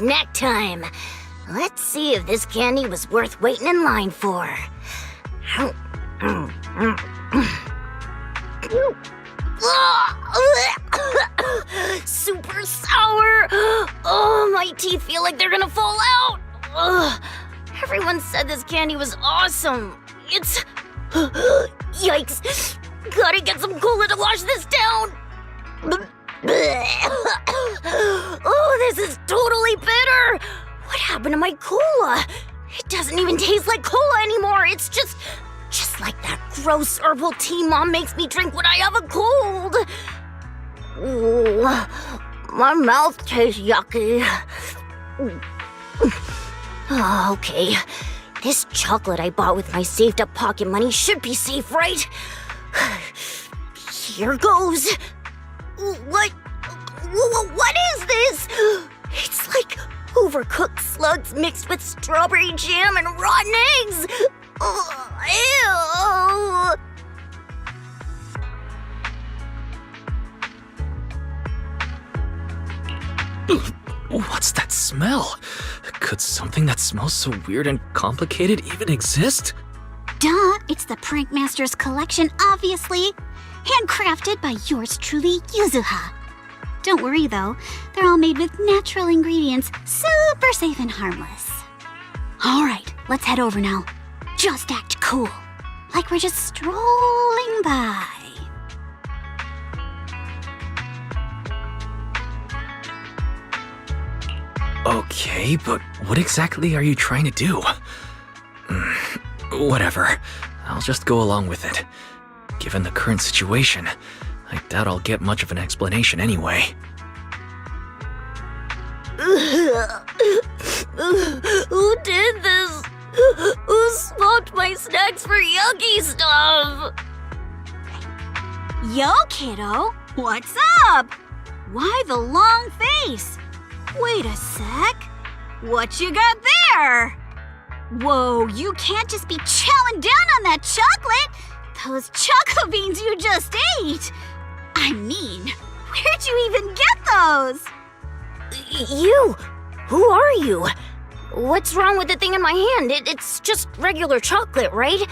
snack time. Let's see if this candy was worth waiting in line for. Super sour! Oh, my teeth feel like they're gonna fall out! Ugh. Everyone said this candy was awesome. It's... Yikes! Gotta get some cola to wash this down! Oh, this is totally bitter! What happened to my cola? It doesn't even taste like cola anymore. It's just like that gross herbal tea Mom makes me drink when I have a cold. Ooh, my mouth tastes yucky. Oh, okay. This chocolate I bought with my saved up pocket money should be safe, right? Here goes. What is this? It's like overcooked slugs mixed with strawberry jam and rotten eggs. Ew. What's that smell? Could something that smells so weird and complicated even exist? Duh, it's the Prankmaster's collection, obviously. Handcrafted by yours truly, Yuzuha. Don't worry though, they're all made with natural ingredients, super safe and harmless. Alright, let's head over now. Just act cool, like we're just strolling by. Okay, but what exactly are you trying to do? Whatever, I'll just go along with it. Given the current situation, I doubt I'll get much of an explanation anyway. Who did this? Who swapped my snacks for yucky stuff? Yo, kiddo, what's up? Why the long face? Wait a sec. What you got there? Whoa, you can't just be chowing down on that chocolate. Those choco beans you just ate. I mean, where'd you even get those? You? Who are you? What's wrong with the thing in my hand? It's just regular chocolate, right?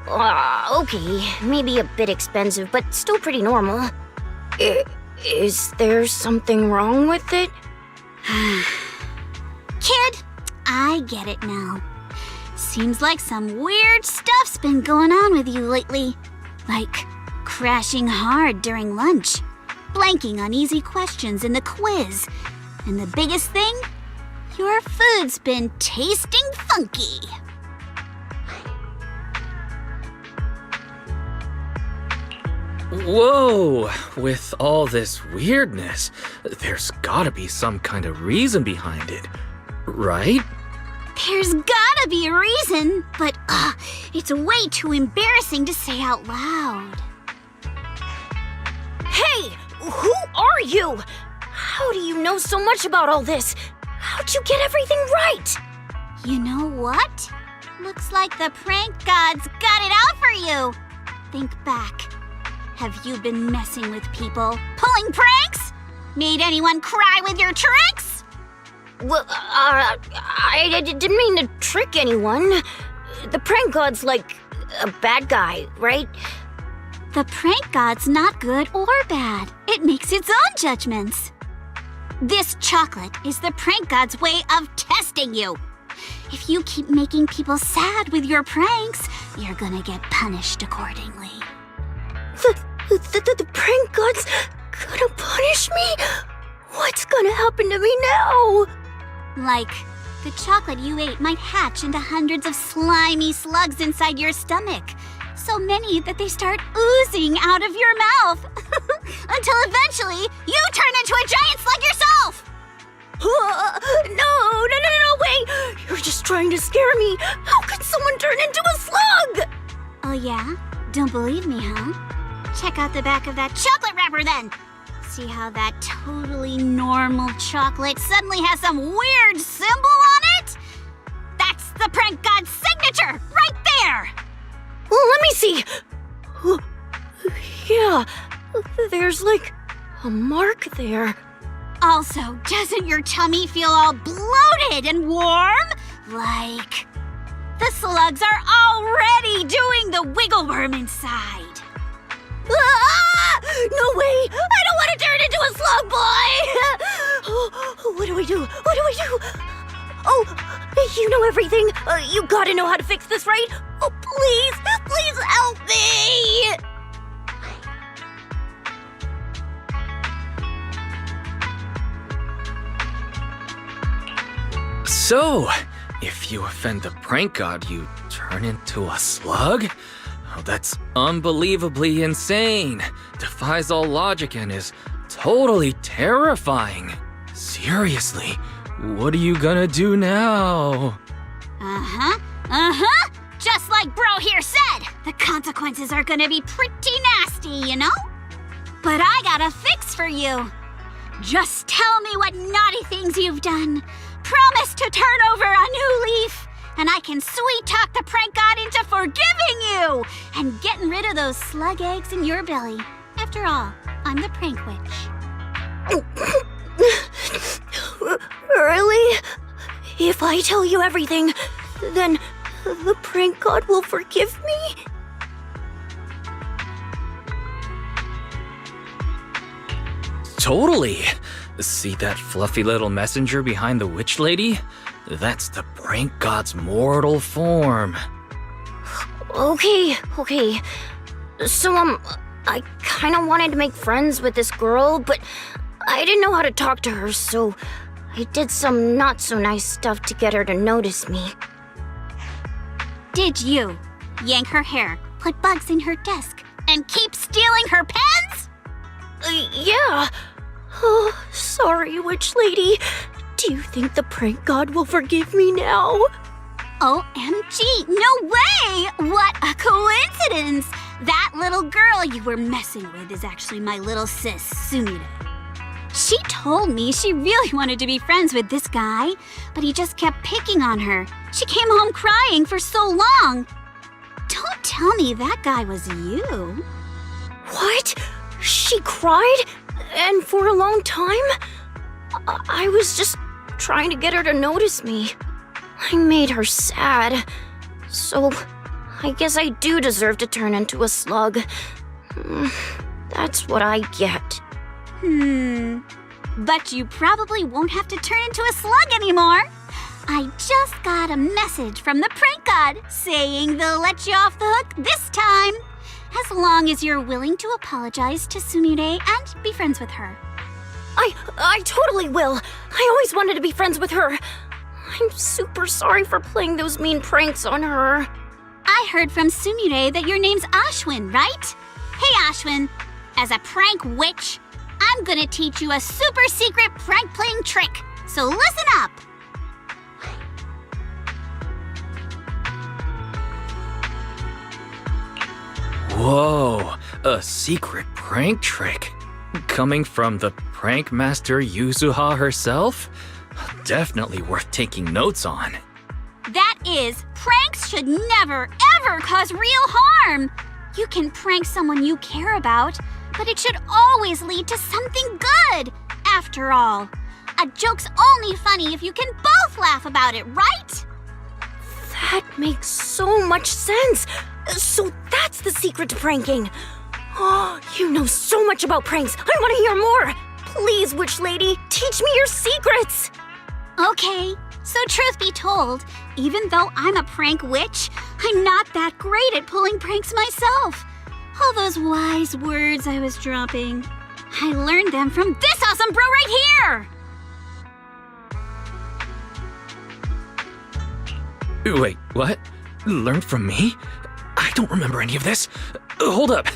Okay, maybe a bit expensive, but still pretty normal. Is there something wrong with it? Kid, I get it now. Seems like some weird stuff's been going on with you lately. Like crashing hard during lunch, blanking on easy questions in the quiz, and the biggest thing, your food's been tasting funky. Whoa! With all this weirdness, there's gotta be some kind of reason behind it, right? There's gotta be a reason, but it's way too embarrassing to say out loud. Hey! Who are you? How do you know so much about all this? How'd you get everything right? You know what? Looks like the prank gods got it out for you. Think back. Have you been messing with people? Pulling pranks? Made anyone cry with your tricks? Well, I didn't mean to trick anyone. The prank god's like a bad guy, right? The prank god's not good or bad. It makes its own judgments. This chocolate is the prank god's way of testing you. If you keep making people sad with your pranks, you're gonna get punished accordingly. The prank god's gonna punish me? What's gonna happen to me now? Like, the chocolate you ate might hatch into hundreds of slimy slugs inside your stomach. So many that they start oozing out of your mouth. Until eventually, you turn into a giant slug yourself! No way! You're just trying to scare me. How could someone turn into a slug? Oh yeah? Don't believe me, huh? Check out the back of that chocolate wrapper then! See how that totally normal chocolate suddenly has some weird symbol on it? That's the prank god's signature, right there! Let me see. Yeah, there's like a mark there. Also, doesn't your tummy feel all bloated and warm? Like, the slugs are already doing the wiggle worm inside. Ah! No way! I don't want to turn into a slug boy! What do we do? What do we do? Oh, you know everything. You gotta know how to fix this, right? Oh, please help me! So, if you offend the prank god, you turn into a slug? Oh, that's unbelievably insane. Defies all logic and is totally terrifying. Seriously, what are you gonna do now? Just like bro here said, the consequences are gonna be pretty nasty, you know? But I got a fix for you. Just tell me what naughty things you've done. Promise to turn over a new leaf, and I can sweet-talk the prank god into forgiving you and getting rid of those slug eggs in your belly. After all, I'm the prank witch. Really? If I tell you everything, then the prank god will forgive me? Totally. See that fluffy little messenger behind the witch lady? That's the prank god's mortal form. Okay. So, I kinda wanted to make friends with this girl, but I didn't know how to talk to her, so I did some not-so-nice stuff to get her to notice me. Did you yank her hair, put bugs in her desk, and keep stealing her pens? Yeah. Oh, sorry, witch lady. Do you think the prank god will forgive me now? OMG, no way! What a coincidence! That little girl you were messing with is actually my little sis, Sumire. She told me she really wanted to be friends with this guy, but he just kept picking on her. She came home crying for so long. Don't tell me that guy was you. What? She cried? And for a long time? I was just trying to get her to notice me. I made her sad. So, I guess I do deserve to turn into a slug. That's what I get. But you probably won't have to turn into a slug anymore. I just got a message from the prank god saying they'll let you off the hook this time. As long as you're willing to apologize to Sumire and be friends with her. I totally will. I always wanted to be friends with her. I'm super sorry for playing those mean pranks on her. I heard from Sumire that your name's Ashwin, right? Hey Ashwin, as a prank witch, I'm gonna teach you a super secret prank playing trick. So listen up. Whoa, a secret prank trick. Coming from the prank master Yuzuha herself? Definitely worth taking notes on. That is, pranks should never, ever cause real harm. You can prank someone you care about, but it should always lead to something good. After all, a joke's only funny if you can both laugh about it, right? That makes so much sense. So that's the secret to pranking. Oh, you know so much about pranks. I want to hear more. Please, witch lady, teach me your secrets. Okay, so truth be told, even though I'm a prank witch, I'm not that great at pulling pranks myself. All those wise words I was dropping, I learned them from this awesome bro right here! Wait, what? Learned from me? I don't remember any of this. Hold up.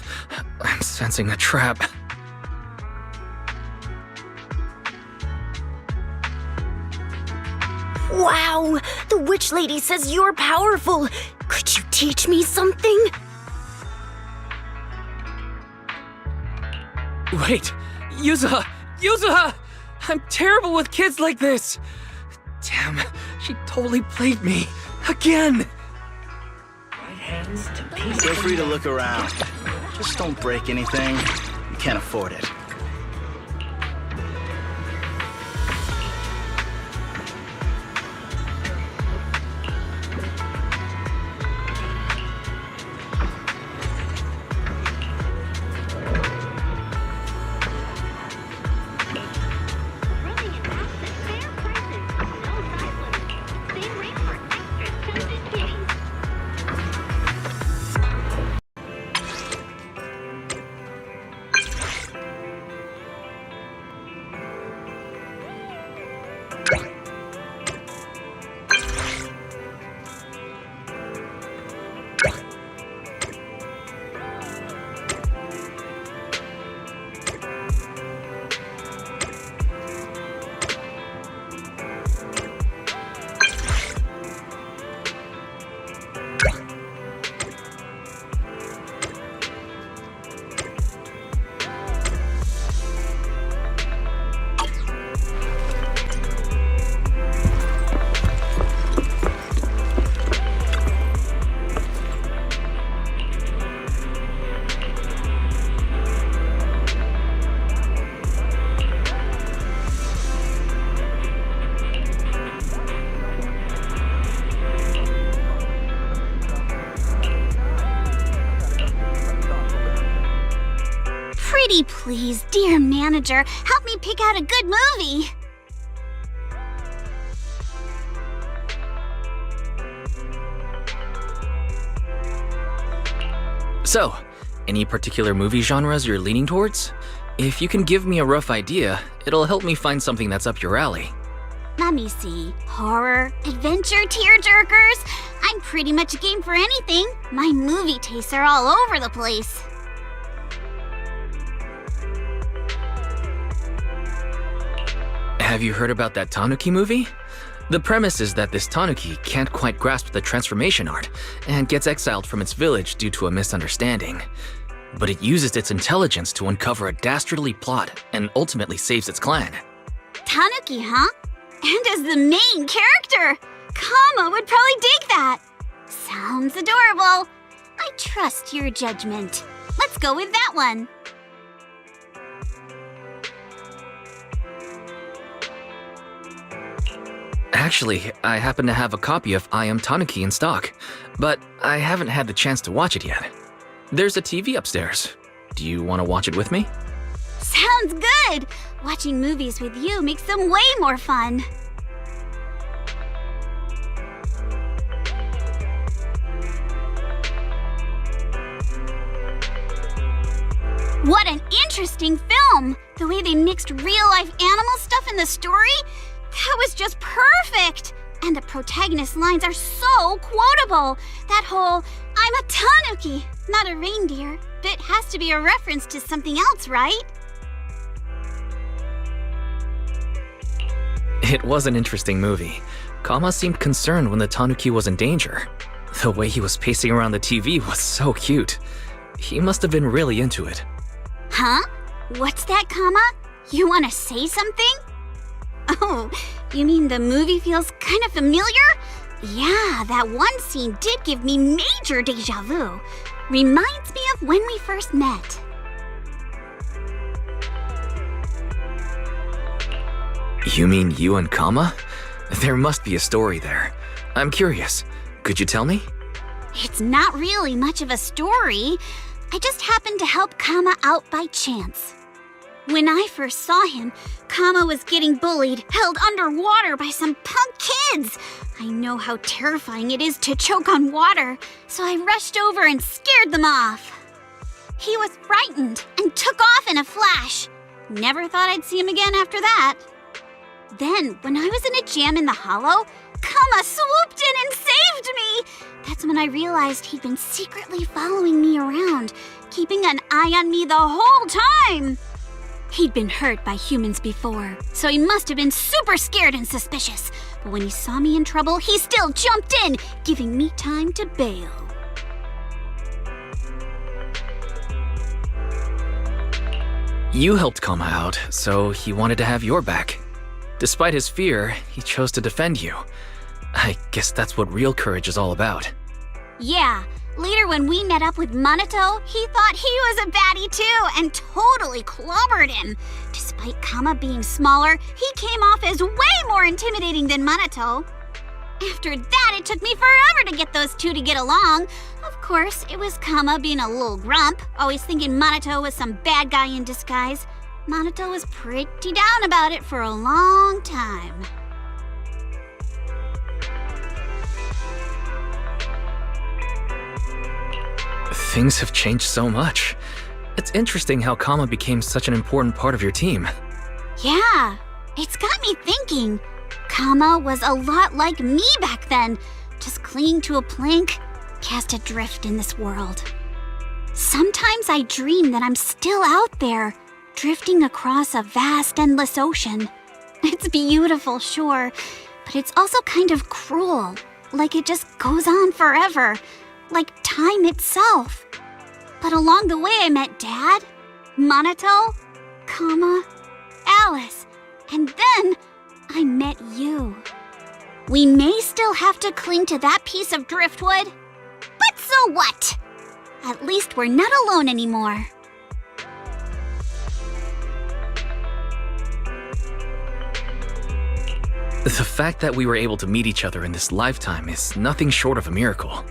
I'm sensing a trap. Wow, the witch lady says you're powerful. Could you teach me something? Wait, Yuzuha! Yuzuha! I'm terrible with kids like this! Damn, she totally played me. Again! Feel free to look around. Just don't break anything. You can't afford it. Please, dear manager, help me pick out a good movie. So, any particular movie genres you're leaning towards? If you can give me a rough idea, it'll help me find something that's up your alley. Let me see. Horror, adventure, tearjerkers. I'm pretty much game for anything. My movie tastes are all over the place. Have you heard about that Tanuki movie? The premise is that this Tanuki can't quite grasp the transformation art and gets exiled from its village due to a misunderstanding. But it uses its intelligence to uncover a dastardly plot and ultimately saves its clan. Tanuki, huh? And as the main character! Kama would probably dig that. Sounds adorable. I trust your judgment. Let's go with that one. Actually, I happen to have a copy of I Am Tanuki in stock, but I haven't had the chance to watch it yet. There's a TV upstairs. Do you want to watch it with me? Sounds good! Watching movies with you makes them way more fun. What an interesting film! The way they mixed real-life animal stuff in the story, that was just perfect! And the protagonist's lines are so quotable. That whole, I'm a tanuki, not a reindeer, bit has to be a reference to something else, right? It was an interesting movie. Kama seemed concerned when the Tanuki was in danger. The way he was pacing around the TV was so cute. He must have been really into it. Huh? What's that, Kama? You want to say something? Oh, you mean the movie feels kind of familiar? Yeah, that one scene did give me major deja vu. Reminds me of when we first met. You mean you and Kama? There must be a story there. I'm curious. Could you tell me? It's not really much of a story. I just happened to help Kama out by chance. When I first saw him, Kama was getting bullied, held underwater by some punk kids. I know how terrifying it is to choke on water, so I rushed over and scared them off. He was frightened and took off in a flash. Never thought I'd see him again after that. Then, when I was in a jam in the hollow, Kama swooped in and saved me! That's when I realized he'd been secretly following me around, keeping an eye on me the whole time. He'd been hurt by humans before, so he must have been super scared and suspicious. But when he saw me in trouble, he still jumped in, giving me time to bail. You helped Kama out, so he wanted to have your back. Despite his fear, he chose to defend you. I guess that's what real courage is all about. Yeah, later when we met up with Minato, he thought he was a baddie too and totally clobbered him. Despite Kama being smaller, he came off as way more intimidating than Minato. After that, it took me forever to get those two to get along. Of course, it was Kama being a little grump, always thinking Minato was some bad guy in disguise. Minato was pretty down about it for a long time. Things have changed so much. It's interesting how Kama became such an important part of your team. Yeah, it's got me thinking. Kama was a lot like me back then, just clinging to a plank, cast adrift in this world. Sometimes I dream that I'm still out there, drifting across a vast, endless ocean. It's beautiful, sure, but it's also kind of cruel, like it just goes on forever, like time itself. But along the way I met Dad, Minato, Kama, Alice, and then I met you. We may still have to cling to that piece of driftwood, but so what? At least we're not alone anymore. The fact that we were able to meet each other in this lifetime is nothing short of a miracle.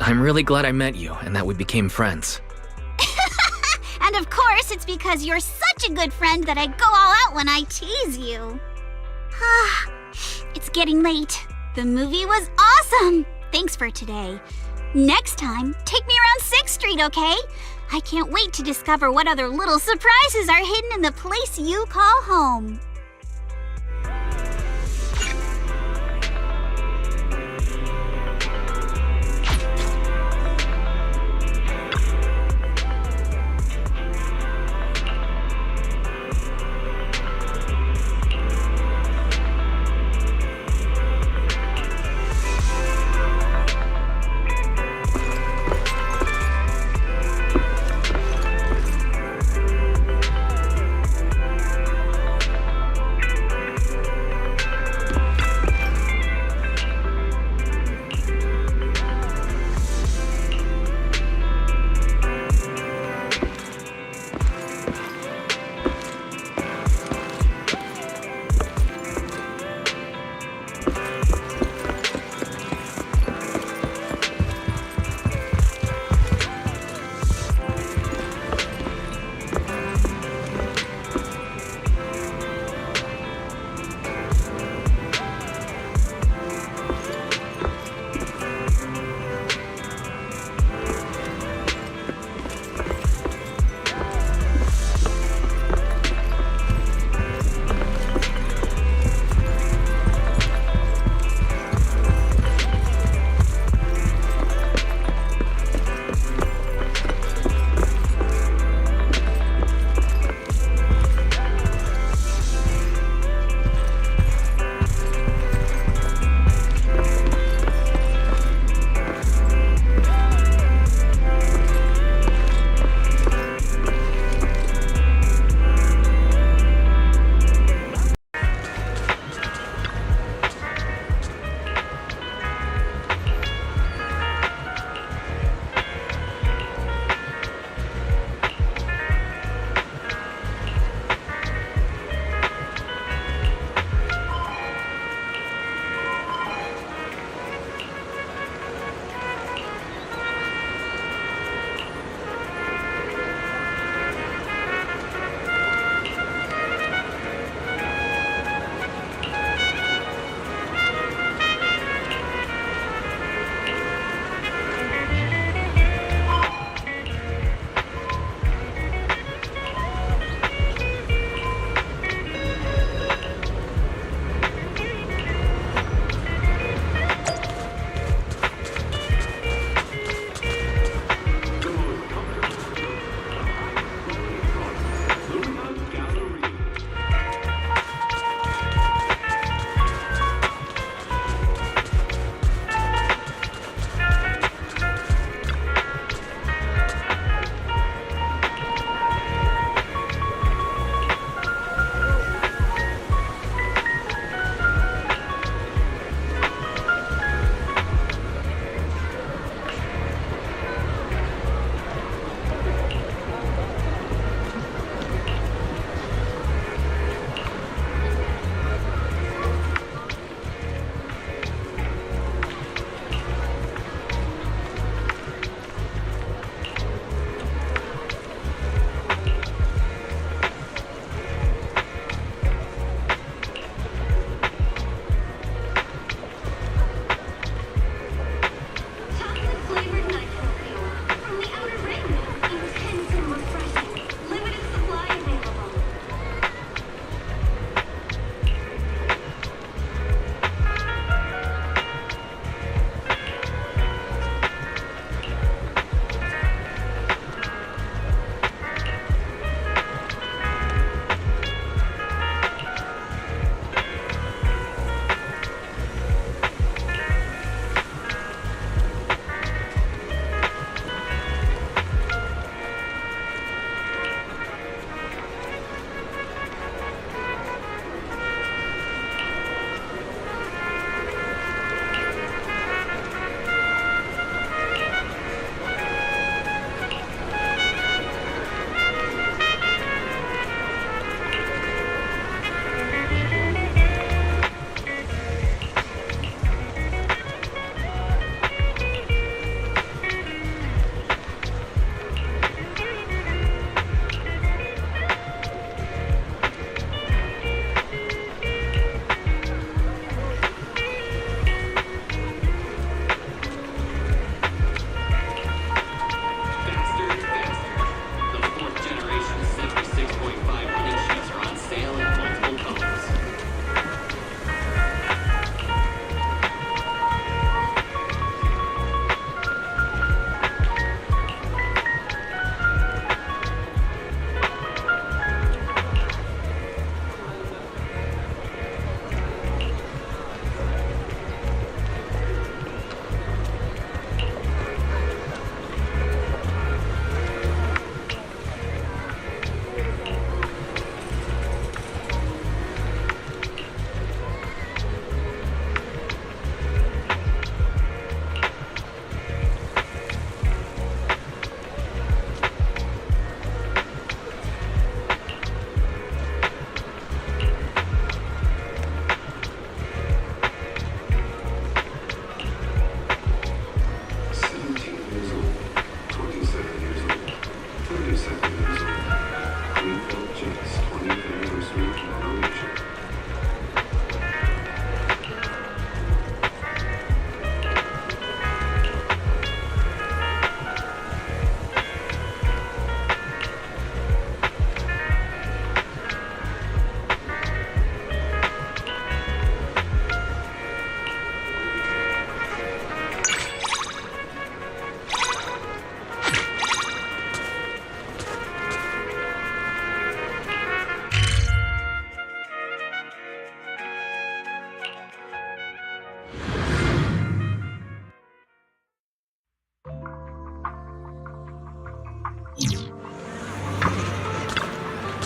I'm really glad I met you and that we became friends. And of course, it's because you're such a good friend that I go all out when I tease you. It's getting late. The movie was awesome. Thanks for today. Next time, take me around 6th Street, okay? I can't wait to discover what other little surprises are hidden in the place you call home.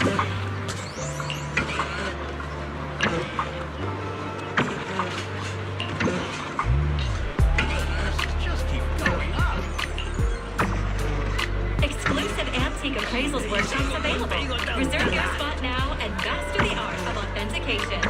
Exclusive antique appraisals workshops available. Reserve your spot now and master the art of authentication.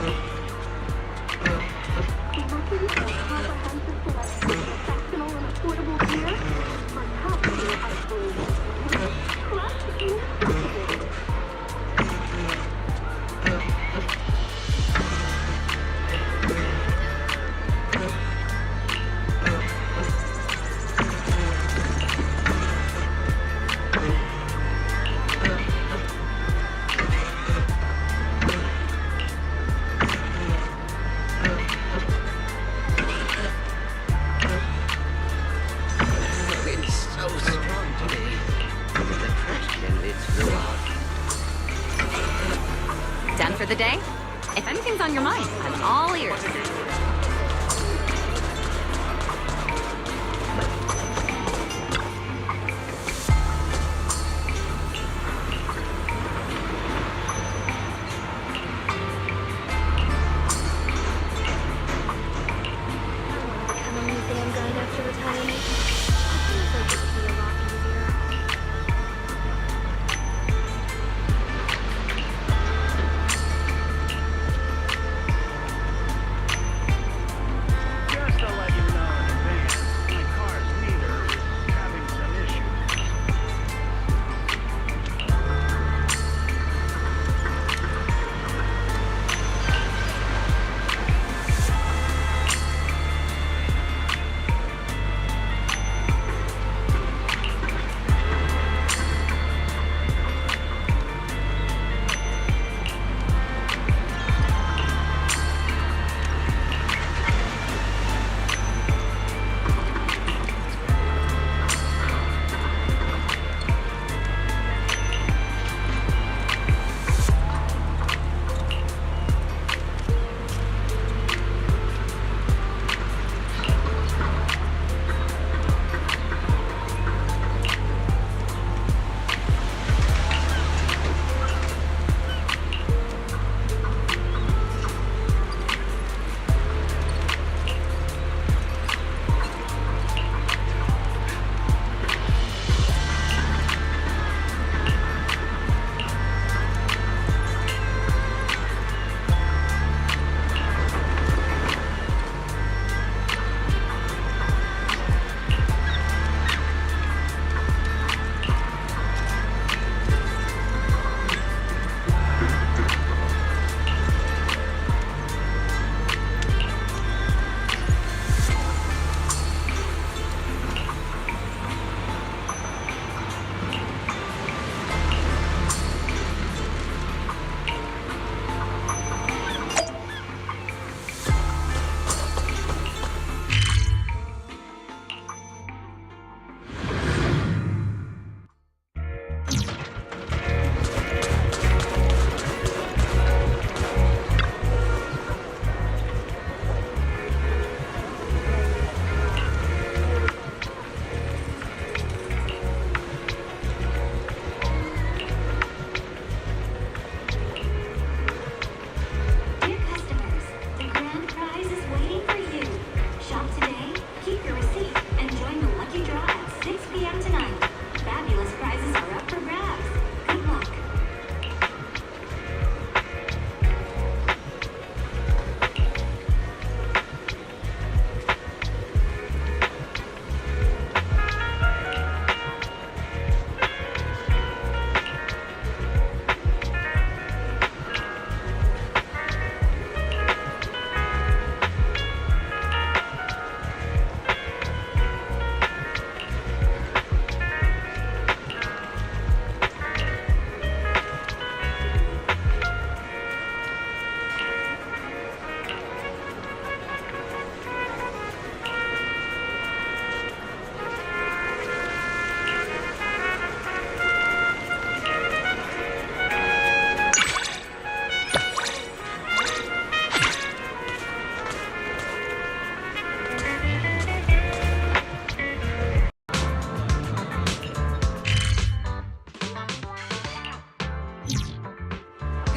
It's so strong today. The trash can lids flew off. Done for the day? If anything's on your mind, I'm all ears. Become a museum guide after retirement. I feel like it would be a lot easier.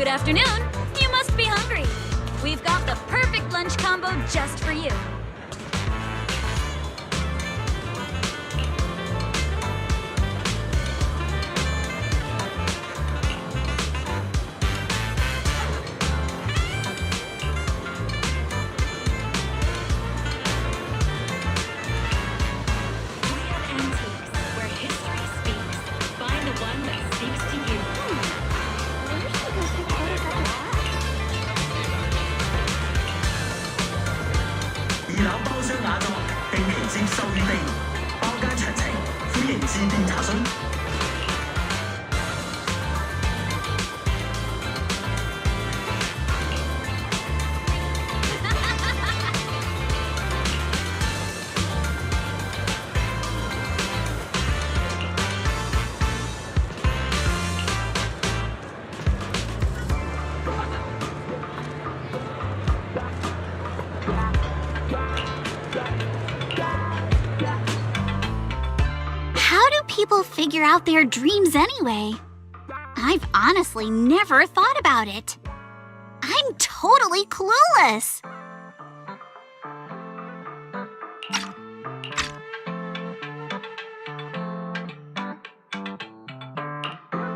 Good afternoon. You must be hungry. We've got the perfect lunch combo just for you. We have antiques where history speaks. Find the one that speaks to you. Where should we go see photos of that? 二樓包廂雅座，定期接受預訂，包間詳情歡迎致電查詢。How do people figure out their dreams anyway? I've honestly never thought about it. I'm totally clueless.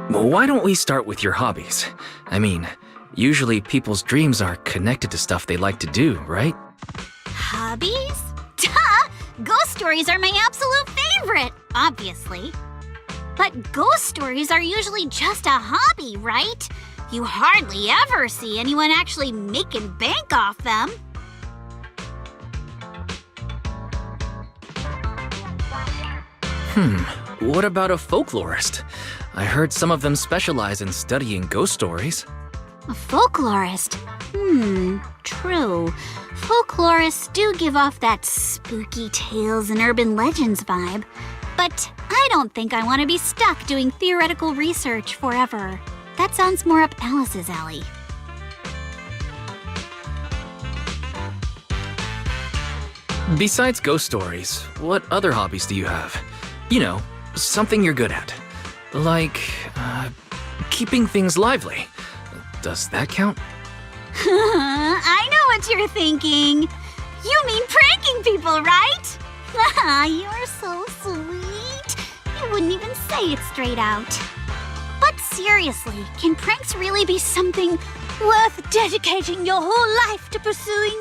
Well, why don't we start with your hobbies? I mean, usually people's dreams are connected to stuff they like to do, right? Hobbies? Duh! Ghost stories are my absolute favorite, obviously. But ghost stories are usually just a hobby, right? You hardly ever see anyone actually making bank off them. What about a folklorist? I heard some of them specialize in studying ghost stories. A folklorist? True. Folklorists do give off that spooky tales and urban legends vibe. But I don't think I want to be stuck doing theoretical research forever. That sounds more up Alice's alley. Besides ghost stories, what other hobbies do you have? You know, something you're good at. Like, keeping things lively. Does that count? I know what you're thinking. You mean pranking people, right? You're so sweet. You wouldn't even say it straight out. But seriously, can pranks really be something worth dedicating your whole life to pursuing?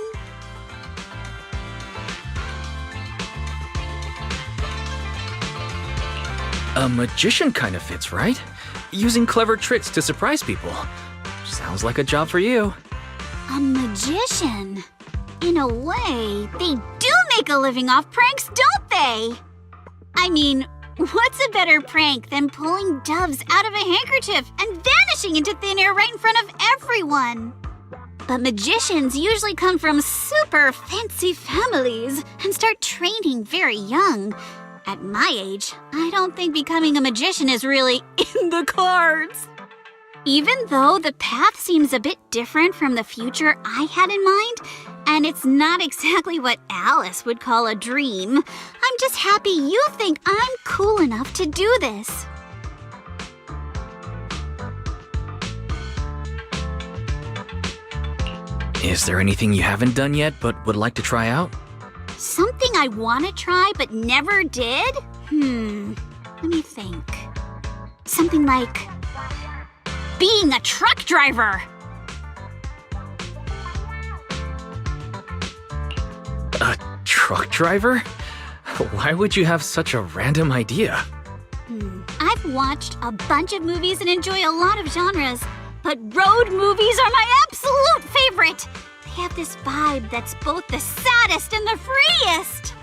A magician kind of fits, right? Using clever tricks to surprise people. Sounds like a job for you. A magician? In a way, they do make a living off pranks, don't they? I mean, what's a better prank than pulling doves out of a handkerchief and vanishing into thin air right in front of everyone? But magicians usually come from super fancy families and start training very young. At my age, I don't think becoming a magician is really in the cards. Even though the path seems a bit different from the future I had in mind, and it's not exactly what Alice would call a dream, I'm just happy you think I'm cool enough to do this. Is there anything you haven't done yet but would like to try out? Something I want to try but never did? Let me think. Something like being a truck driver. A truck driver? Why would you have such a random idea? I've watched a bunch of movies and enjoy a lot of genres, but road movies are my absolute favorite. They have this vibe that's both the saddest and the freest.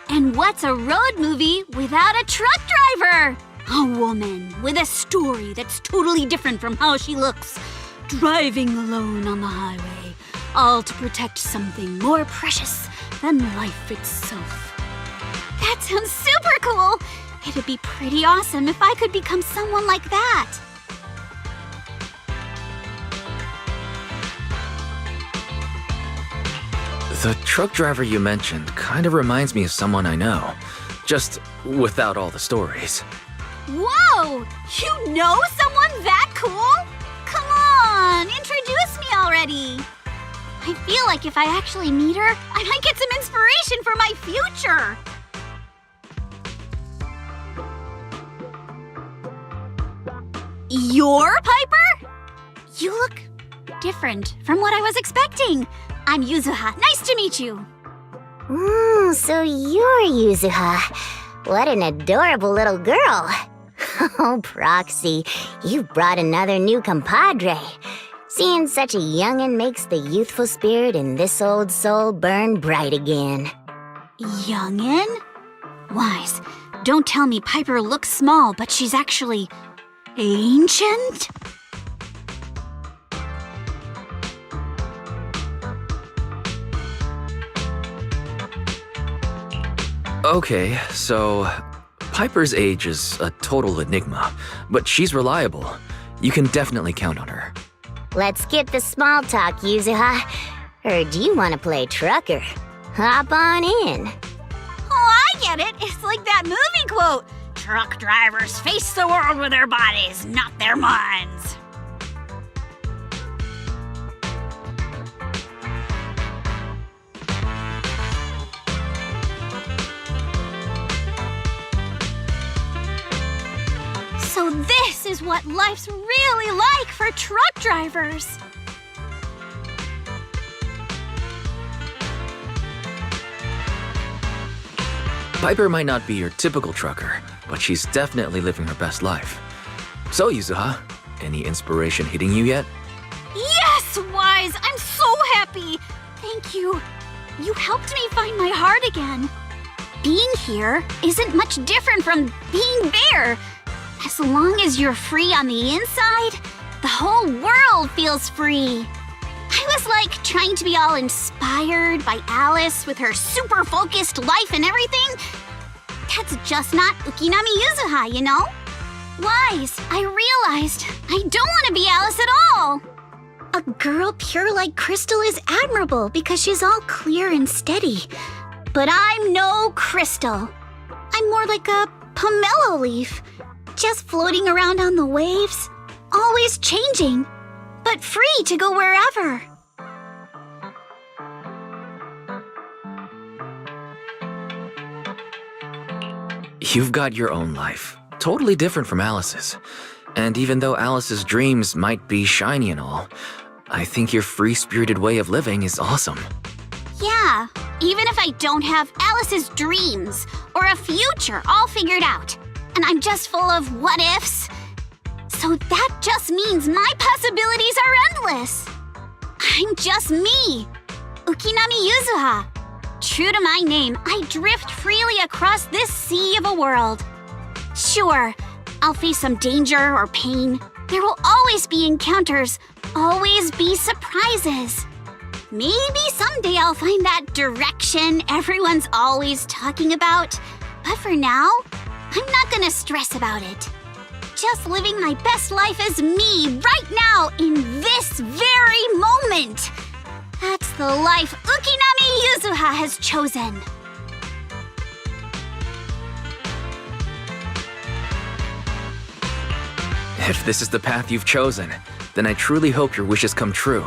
And what's a road movie without a truck driver? A woman with a story that's totally different from how she looks, driving alone on the highway, all to protect something more precious than life itself. That sounds super cool! It'd be pretty awesome if I could become someone like that. The truck driver you mentioned kind of reminds me of someone I know, just without all the stories. Whoa! You know someone that cool? Come on, introduce me already. I feel like if I actually meet her, I might get some inspiration for my future. You're Piper? You look different from what I was expecting. I'm Yuzuha. Nice to meet you. So you're Yuzuha. What an adorable little girl. Oh, Proxy, you've brought another new compadre. Seeing such a youngin' makes the youthful spirit in this old soul burn bright again. Youngin? Wise, don't tell me Piper looks small, but she's actually ancient? Okay, so Piper's age is a total enigma, but she's reliable. You can definitely count on her. Let's skip the small talk, Yuzuha. Heard you want to play trucker. Hop on in. Oh, I get it. It's like that movie quote. Truck drivers face the world with their bodies, not their minds. So this is what life's really like for truck drivers. Piper might not be your typical trucker, but she's definitely living her best life. So, Yuzuha, any inspiration hitting you yet? Yes, Wise! I'm so happy! Thank you. You helped me find my heart again. Being here isn't much different from being there. As long as you're free on the inside, the whole world feels free. I was like trying to be all inspired by Alice with her super focused life and everything. That's just not Ukinami Yuzuha, you know? Wise, I realized I don't want to be Alice at all. A girl pure like Crystal is admirable because she's all clear and steady. But I'm no Crystal. I'm more like a pomelo leaf, just floating around on the waves, always changing, but free to go wherever. You've got your own life, totally different from Alice's. And even though Alice's dreams might be shiny and all, I think your free-spirited way of living is awesome. Yeah, even if I don't have Alice's dreams or a future all figured out, and I'm just full of what-ifs, so that just means my possibilities are endless. I'm just me, Ukinami Yuzuha. True to my name, I drift freely across this sea of a world. Sure, I'll face some danger or pain. There will always be encounters, always be surprises. Maybe someday I'll find that direction everyone's always talking about. But for now, I'm not gonna stress about it. Just living my best life as me right now in this very moment. That's the life Ukinami Yuzuha has chosen. If this is the path you've chosen, then I truly hope your wishes come true,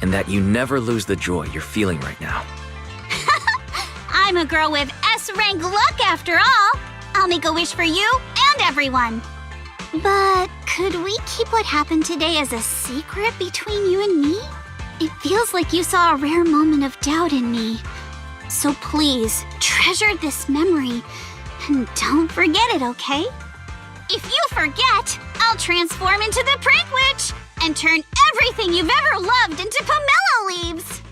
and that you never lose the joy you're feeling right now. I'm a girl with S-rank luck after all. I'll make a wish for you and everyone. But could we keep what happened today as a secret between you and me? It feels like you saw a rare moment of doubt in me. So please, treasure this memory and don't forget it, okay? If you forget, I'll transform into the Prank Witch and turn everything you've ever loved into pomelo leaves.